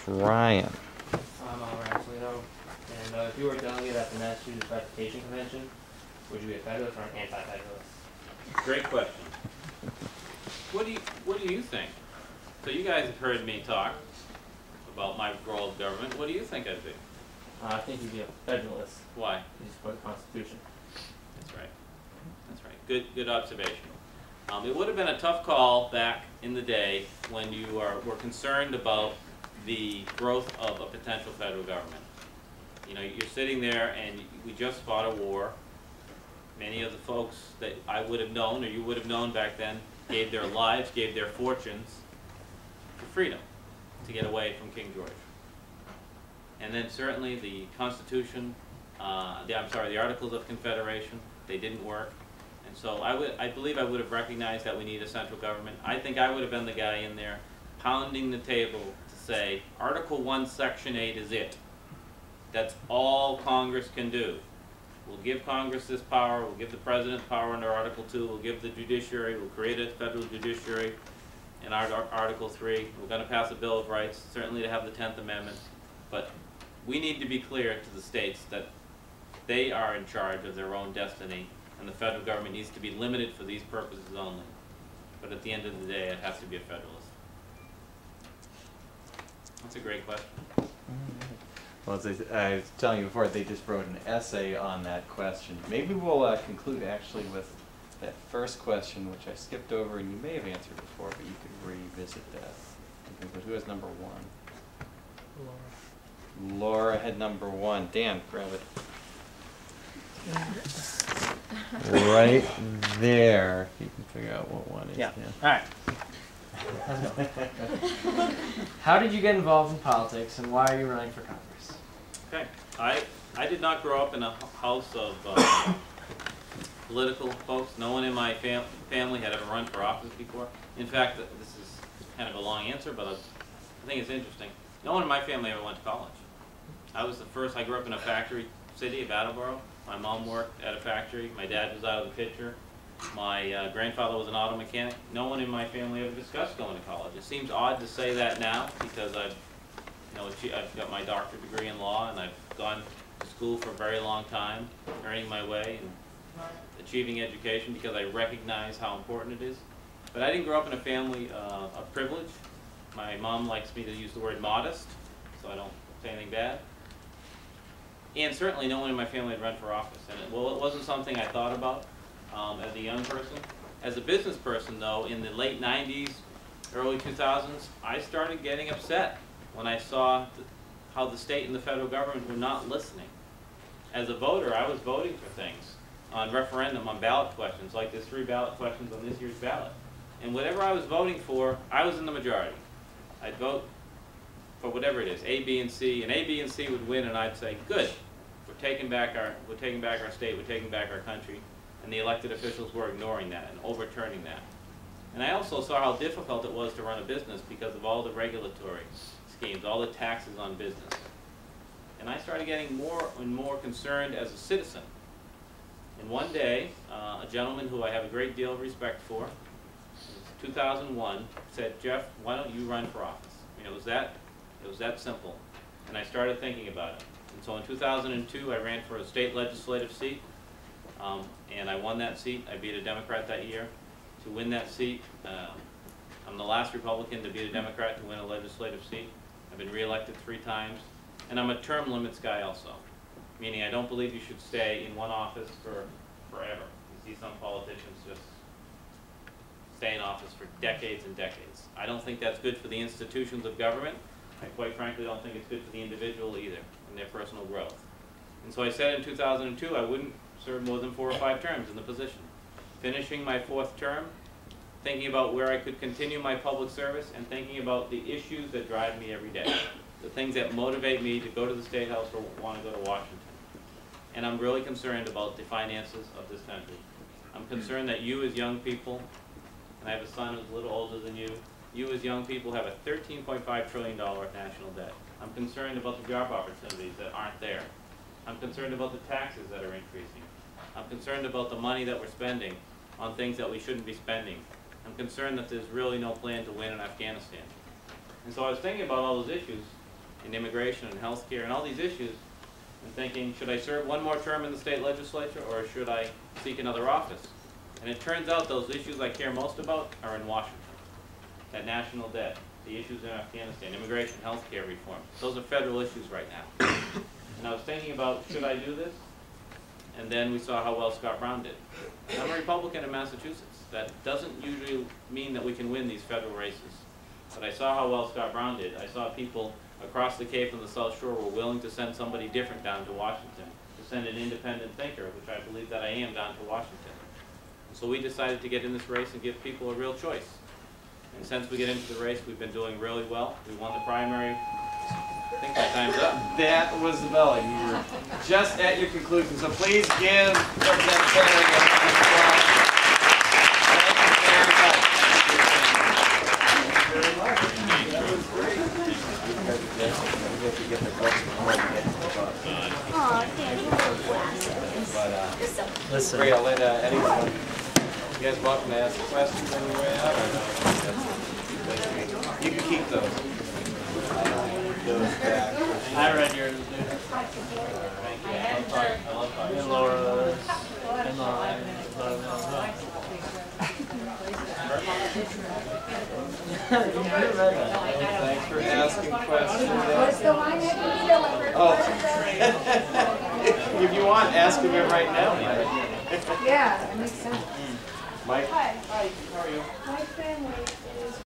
Ryan. I'm Ryan Solino, and if you were a delegate at the Massachusetts Ratification Convention, would you be a Federalist or an anti-Federalist? Great question. What do you think? So you guys have heard me talk about my role of government. What do you think I'd be? I think you'd be a Federalist. Why? You support the Constitution. That's right. That's right. Good observation. It would have been a tough call back in the day when you were concerned about the growth of a potential federal government. You know, you're sitting there and we just fought a war. Many of the folks that I would have known, or you would have known back then, gave their lives, gave their fortunes for freedom, to get away from King George. And then certainly the Constitution, the Articles of Confederation, they didn't work. And so I believe I would have recognized that we need a central government. I think I would have been the guy in there pounding the table to say, Article 1, Section 8 is it. That's all Congress can do. We'll give Congress this power, we'll give the President power under Article 2, we'll give the judiciary, we'll create a federal judiciary in Article 3. We're going to pass a Bill of Rights, certainly to have the 10th Amendment. But we need to be clear to the states that they are in charge of their own destiny, and the federal government needs to be limited for these purposes only. But at the end of the day, it has to be a Federalist. That's a great question. Well, as I was telling you before, they just wrote an essay on that question. Maybe we'll conclude actually with that first question, which I skipped over, and you may have answered before, but you could revisit that. But who has number 1? Laura had number 1. Dan, grab it. Right there. You can figure out what one is. Yeah. All right. How did you get involved in politics, and why are you running for Congress? Okay. I did not grow up in a house of political folks. No one in my family had ever run for office before. In fact, this is kind of a long answer, but I think it's interesting. No one in my family ever went to college. I was the first. I grew up in a factory city of Attleboro. My mom worked at a factory. My dad was out of the picture. My grandfather was an auto mechanic. No one in my family ever discussed going to college. It seems odd to say that now because I've got my doctorate degree in law, and I've gone to school for a very long time, earning my way and achieving education because I recognize how important it is. But I didn't grow up in a family of privilege. My mom likes me to use the word modest, so I don't say anything bad. And certainly no one in my family had run for office. And it wasn't something I thought about as a young person. As a business person, though, in the late 90s, early 2000s, I started getting upset when I saw how the state and the federal government were not listening. As a voter, I was voting for things on referendum, on ballot questions, like there's 3 ballot questions on this year's ballot. And whatever I was voting for, I was in the majority. I'd vote for whatever it is, A, B, and C, and A, B, and C would win, and I'd say, good, we're taking back our state, we're taking back our country, and the elected officials were ignoring that and overturning that. And I also saw how difficult it was to run a business because of all the regulatory schemes, all the taxes on business. And I started getting more and more concerned as a citizen. And one day, a gentleman who I have a great deal of respect for, 2001, said, Jeff, why don't you run for office? I mean, it was that simple. And I started thinking about it. And so in 2002, I ran for a state legislative seat, and I won that seat. I beat a Democrat that year. To win that seat, I'm the last Republican to beat a Democrat to win a legislative seat. I've been reelected 3 times. And I'm a term limits guy also, meaning I don't believe you should stay in one office for forever. You see some politicians just stay in office for decades and decades. I don't think that's good for the institutions of government. I quite frankly don't think it's good for the individual either in their personal growth. And so I said in 2002 I wouldn't serve more than 4 or 5 terms in the position. Finishing my 4th term, thinking about where I could continue my public service, and thinking about the issues that drive me every day, the things that motivate me to go to the State House or want to go to Washington. And I'm really concerned about the finances of this country. I'm concerned that you as young people, and I have a son who's a little older than you as young people have a $13.5 trillion national debt. I'm concerned about the job opportunities that aren't there. I'm concerned about the taxes that are increasing. I'm concerned about the money that we're spending on things that we shouldn't be spending. I'm concerned that there's really no plan to win in Afghanistan. And so I was thinking about all those issues, in immigration and healthcare and all these issues, and thinking, should I serve one more term in the state legislature or should I seek another office? And it turns out those issues I care most about are in Washington. That national debt, the issues in Afghanistan, immigration, healthcare reform. Those are federal issues right now. And I was thinking about, should I do this? And then we saw how well Scott Brown did. And I'm a Republican in Massachusetts. That doesn't usually mean that we can win these federal races. But I saw how well Scott Brown did. I saw people across the Cape and the South Shore were willing to send somebody different down to Washington, to send an independent thinker, which I believe that I am, down to Washington. And so we decided to get in this race and give people a real choice. And since we get into the race, we've been doing really well. We won the primary. I think my time's up. That was the bell. You were just at your conclusion. So please give Representative Terry a round of applause. Thank you very much. That was great. We have to get the books before we get to the bus. But Listen. great. I'll let anyone. You guys welcome to ask questions on your way out? Or no? You can keep those. Those back. I read yours, dude. And Laura's. And mine. Thanks for asking questions. What's the one that you delivered? Oh, if you want, ask him it right now, Mike. Yeah, that makes sense. Mike? Hi. Hi, how are you? My family is